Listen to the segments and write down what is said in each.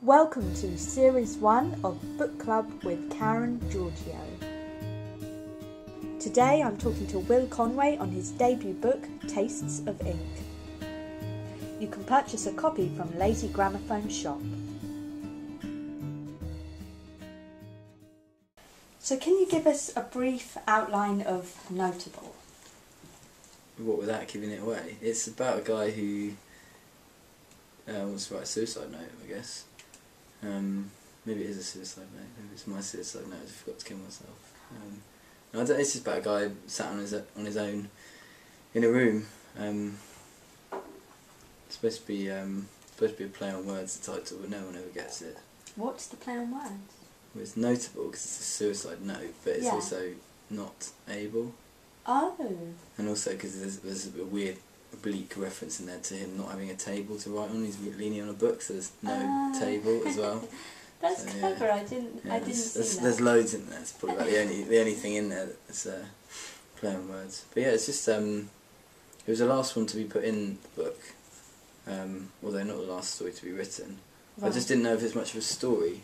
Welcome to Series 1 of Book Club with Karen Georghiou. Today I'm talking to Will Conway on his debut book, Tastes of Ink. You can purchase a copy from Lazy Gramophone Shop. So can you give us a brief outline of Notable? What, without giving it away? It's about a guy who wants to write a suicide note, I guess. Maybe it is a suicide note. Maybe it's my suicide note. I forgot to kill myself. No, it's just about a guy sat on his own in a room. It's supposed to be a play on words, the title, but no one ever gets it. What's the play on words? Well, it's notable because it's a suicide note, but it's also not able. Oh. And also because there's a weird oblique reference in there to him not having a table to write on. He's leaning on a book, so there's no table as well. That's so, clever. Yeah. I didn't see that. There's loads in there. It's probably about the only thing in there that's play on words. But yeah, it's just it was the last one to be put in the book, although not the last story to be written. Right. I just didn't know if it's much of a story.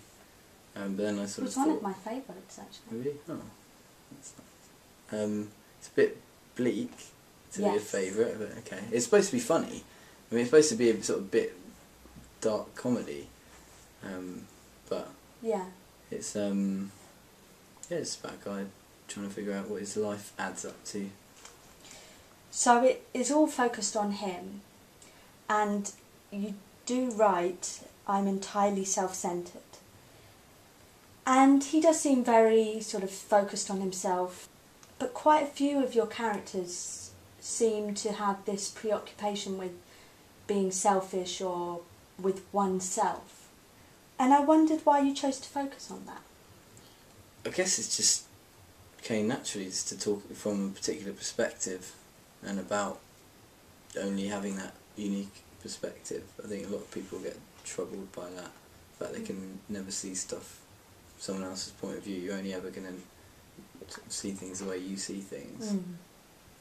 But then I sort of thought, one of my favourites actually. Really? Oh, that's nice. It's a bit bleak to be a favourite, but okay. It's supposed to be funny. I mean, it's supposed to be a sort of bit dark comedy, but it's it's about a guy trying to figure out what his life adds up to. So it is all focused on him, and you do write, "I'm entirely self-centred," and he does seem very sort of focused on himself. But quite a few of your characters seem to have this preoccupation with being selfish or with oneself. And I wondered why you chose to focus on that. I guess it just came naturally just to talk from a particular perspective and about only having that unique perspective. I think a lot of people get troubled by that, but they can never see stuff from someone else's point of view. You're only ever going to see things the way you see things.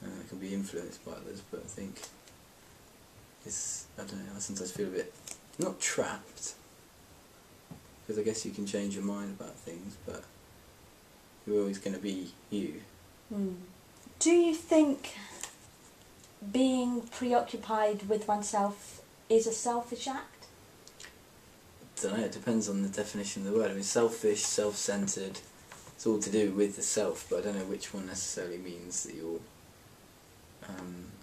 It can be influenced by others, but I think I don't know, I sometimes feel a bit, not trapped, because I guess you can change your mind about things, but you're always going to be you. Do you think being preoccupied with oneself is a selfish act? I don't know, it depends on the definition of the word. I mean, selfish, self-centred, it's all to do with the self, but I don't know which one necessarily means that you're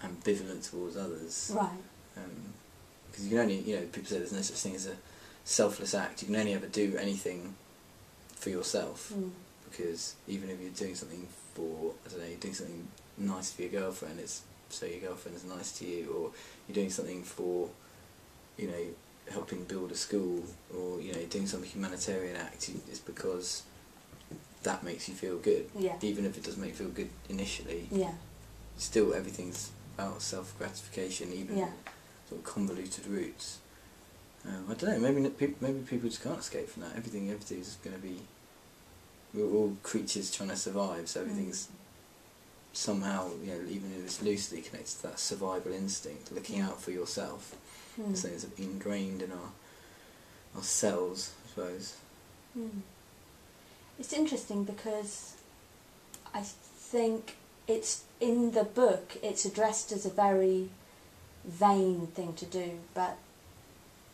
ambivalent towards others. Right. Because you can only, people say there's no such thing as a selfless act. You can only ever do anything for yourself. Because even if you're doing something for, I don't know, you're doing something nice for your girlfriend, it's so your girlfriend is nice to you, or you're doing something for, helping build a school, or, doing some humanitarian act, it's because that makes you feel good. Yeah. Even if it doesn't make you feel good initially. Yeah. Still, everything's about self-gratification, even sort of convoluted routes. I don't know. Maybe people just can't escape from that. Everything's going to be. We're all creatures trying to survive, so everything's somehow, even if it's loosely connected to that survival instinct, looking out for yourself. Something that's ingrained in our cells, I suppose. It's interesting because I think it's in the book, it's addressed as a very vain thing to do, but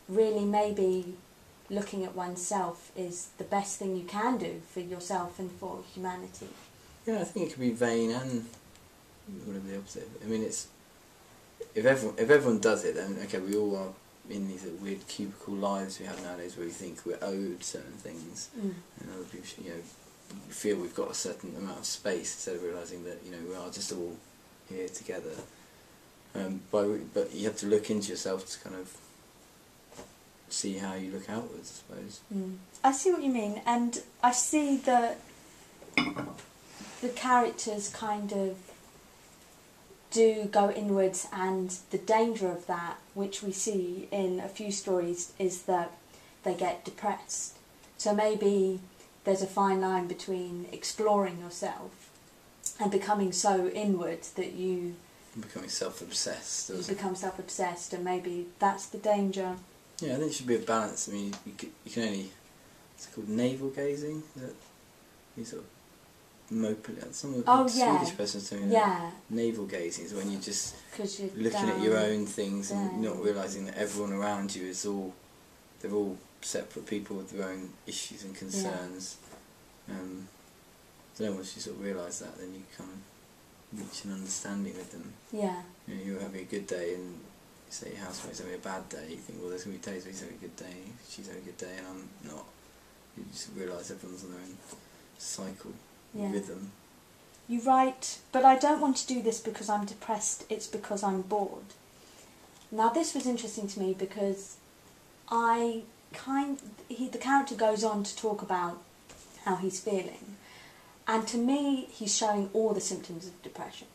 really maybe looking at oneself is the best thing you can do for yourself and for humanity. Yeah, I think it could be vain and whatever the opposite. I mean, it's if everyone does it, then okay, we all are in these weird cubicle lives we have nowadays where we think we're owed certain things, and other people should, feel we've got a certain amount of space instead of realising that we are just all here together. But you have to look into yourself to kind of see how you look outwards, I suppose. I see what you mean, and I see that the characters kind of do go inwards, and the danger of that, which we see in a few stories, is that they get depressed. So maybe there's a fine line between exploring yourself and becoming so inward that you becoming self-obsessed. You become self-obsessed, and maybe that's the danger Yeah, I think it should be a balance. I mean, you can only... It's called navel gazing. Is that... You sort of mope... Some Swedish person was telling me that. Navel gazing is when you just... You're looking at your own things and not realising that everyone around you is all... They're all separate people with their own issues and concerns. So then once you sort of realise that, then you kind of reach an understanding with them. Yeah. You know, you're having a good day and you say your housemate's having a bad day, you think, well, there's going to be days where he's having a good day, she's having a good day, and I'm not. You just realise everyone's on their own cycle, rhythm. You write, but I don't want to do this because I'm depressed, it's because I'm bored. Now this was interesting to me because the character goes on to talk about how he's feeling, and to me he's showing all the symptoms of depression.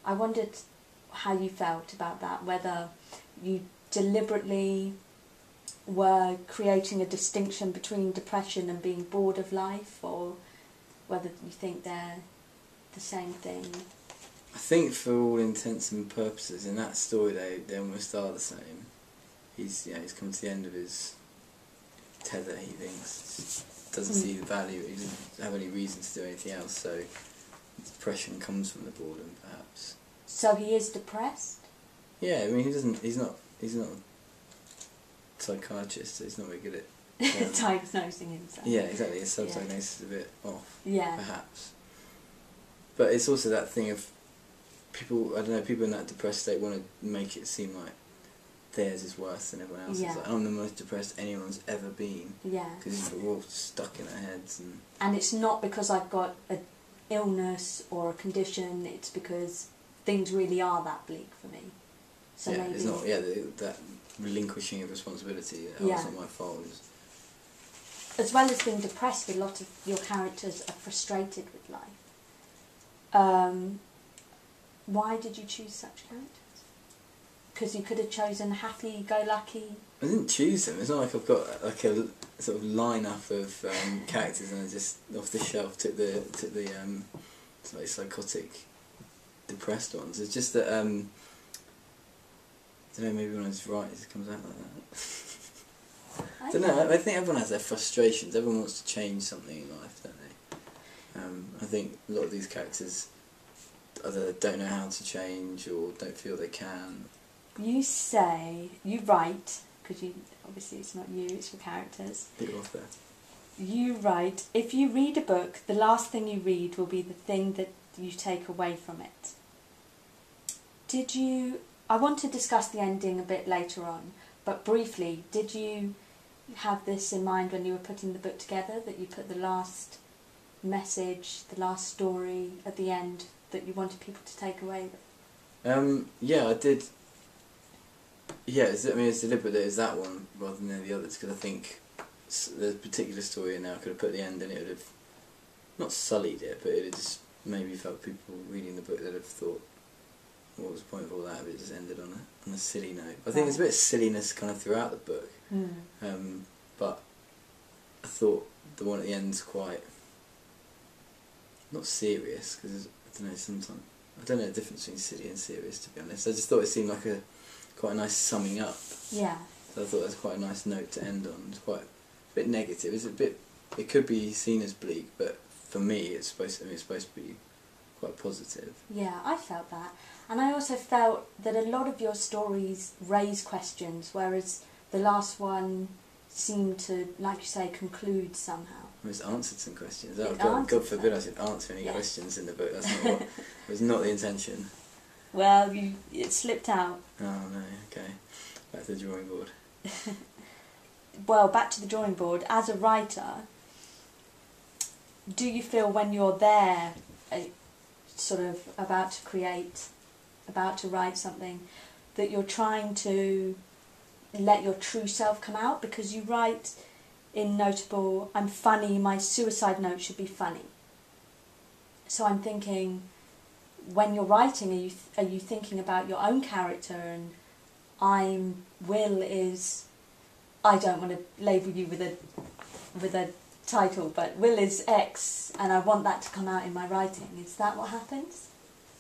I wondered how you felt about that, whether you deliberately were creating a distinction between depression and being bored of life, or whether you think they're the same thing. I think for all intents and purposes in that story they almost are the same. He's come to the end of his tether, he thinks. Doesn't see the value, he doesn't have any reason to do anything else, so depression comes from the boredom, perhaps. So he is depressed? Yeah, I mean he's not a psychiatrist, so he's not very good at diagnosing himself. Yeah, exactly, his self-diagnosis is a bit off, perhaps. But it's also that thing of people, I don't know, people in that depressed state want to make it seem like theirs is worse than everyone else's. Like, I'm the most depressed anyone's ever been. Yeah. Because we're all stuck in our heads. And it's not because I've got an illness or a condition, it's because things really are that bleak for me. So maybe... it's not, that relinquishing of responsibility, it's not my fault. As well as being depressed, a lot of your characters are frustrated with life. Why did you choose such characters? Because you could have chosen happy-go-lucky... I didn't choose them. It's not like I've got like a sort of line-up of characters and I just off the shelf took the like psychotic, depressed ones. It's just that I don't know. Maybe when I was writing, it comes out like that. I don't know. I think everyone has their frustrations. Everyone wants to change something in life, don't they? I think a lot of these characters either don't know how to change or don't feel they can. You write, because obviously it's not you, it's your characters. The author. You write, if you read a book, the last thing you read will be the thing that you take away from it. I want to discuss the ending a bit later on, but briefly, did you have this in mind when you were putting the book together, that you put the last message, the last story at the end that you wanted people to take away with? Yeah, I did. Yeah, it's deliberate that it's that one rather than the others, because I think the particular story in there I could have put the end and it would have not sullied it, but it would have just maybe felt people reading the book that have thought, what was the point of all that if it just ended on a silly note. I think there's a bit of silliness kind of throughout the book, but I thought the one at the end's quite not serious, because I don't know, sometimes I don't know the difference between silly and serious, to be honest. I just thought it seemed like quite a nice summing up. Yeah. So I thought that's quite a nice note to end on. It's quite a bit negative. It could be seen as bleak, but for me it's supposed to be quite positive. Yeah, I felt that. And I also felt that a lot of your stories raise questions, whereas the last one seemed to, like you say, conclude somehow. It's answered some questions. God forbid I should answer any questions in the book. That's not what. It was not the intention. Well, it slipped out. Oh no, okay. Back to the drawing board. Well, back to the drawing board. As a writer, do you feel when you're there, sort of about to write something, that you're trying to let your true self come out? Because you write in Notable, I'm funny, my suicide note should be funny. So I'm thinking, when you're writing, are you thinking about your own character, and Will is, I don't want to label you with a title, but Will is X, and I want that to come out in my writing. Is that what happens?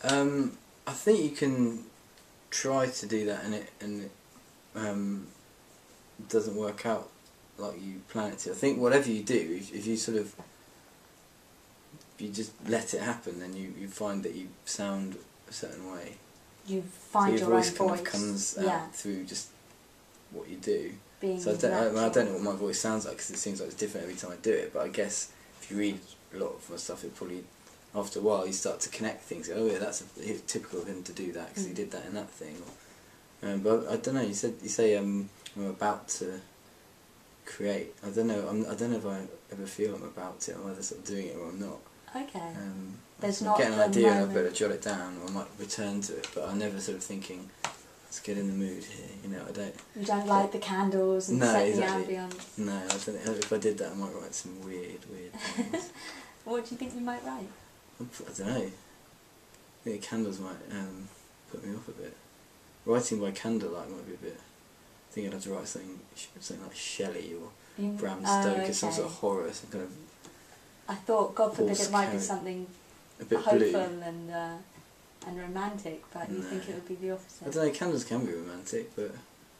I think you can try to do that, and doesn't work out like you plan it to. I think whatever you do, if you sort of, if you just let it happen, then you find that you sound a certain way. You find so your own voice kind voice. of comes out through just what you do. Being so I don't know what my voice sounds like, because it seems like it's different every time I do it, but I guess if you read a lot of my stuff, it probably, after a while, you start to connect things. Oh yeah, that's typical of him to do that, because he did that in that thing. But I don't know. You say I'm about to create. I don't know. I don't know if I ever feel I'm about to. I'm either sort of doing it or I'm not. Okay. There's not getting an idea and I better jot it down, or I might return to it. But I'm never sort of thinking, let's get in the mood here. You know, I don't. You don't light the candles and set the ambience. No, I don't. If I did that, I might write some weird things. What do you think you might write? I don't know. I think the candles might put me off a bit. Writing by candlelight might be a bit. I think I'd have to write something like Shelley or Bram Stoker, some sort of horror, some kind of. I thought, God forbid, it might be something a bit hopeful blue and romantic, but you think it would be the opposite. I don't know. Candles can be romantic, but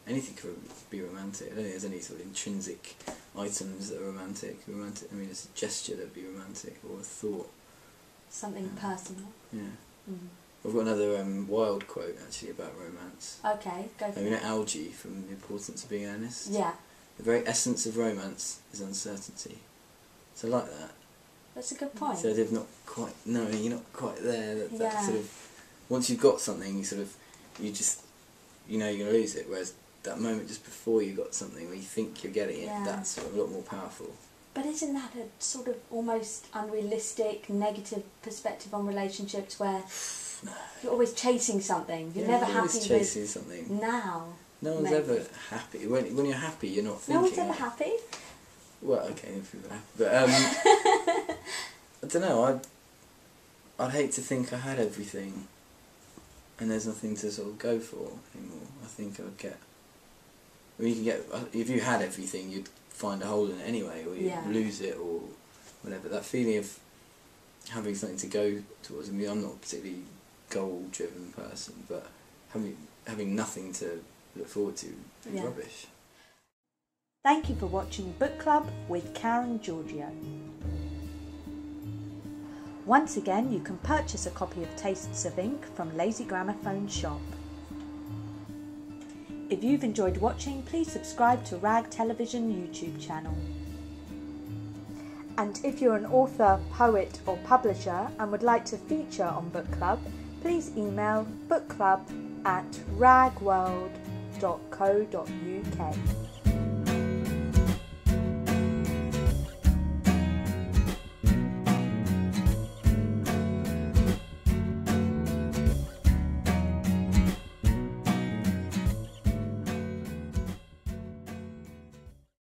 anything could be romantic. I don't think there's any sort of intrinsic items that are romantic. I mean, it's a gesture that'd be romantic, or a thought. Something personal. Yeah. I've got another wild quote actually about romance. Okay, go for it. You know Algae from The Importance of Being Earnest? Yeah. The very essence of romance is uncertainty. So I like that. That's a good point. So they've not quite, no, you're not quite there. That sort of, once you've got something, you know you're going to lose it. Whereas that moment just before you got something where you think you're getting it, that's sort of a lot more powerful. But isn't that a sort of almost unrealistic, negative perspective on relationships where you're always chasing something? You're never happy with chasing something. Now. No one's ever happy. When you're happy, you're not thinking. No one's ever happy? Well, okay, if you're happy. But, I don't know, I'd hate to think I had everything and there's nothing to sort of go for anymore. I think I'd get... I mean, if you had everything, you'd find a hole in it anyway, or you'd lose it, or whatever. That feeling of having something to go towards. I mean, I'm not a particularly goal-driven person, but having nothing to look forward to is rubbish. Thank you for watching Book Club with Karen Georghiou. Once again, you can purchase a copy of Tastes of Ink from Lazy Gramophone Shop. If you've enjoyed watching, please subscribe to Rag Television YouTube channel. And if you're an author, poet or publisher and would like to feature on Book Club, please email bookclub@ragworld.co.uk.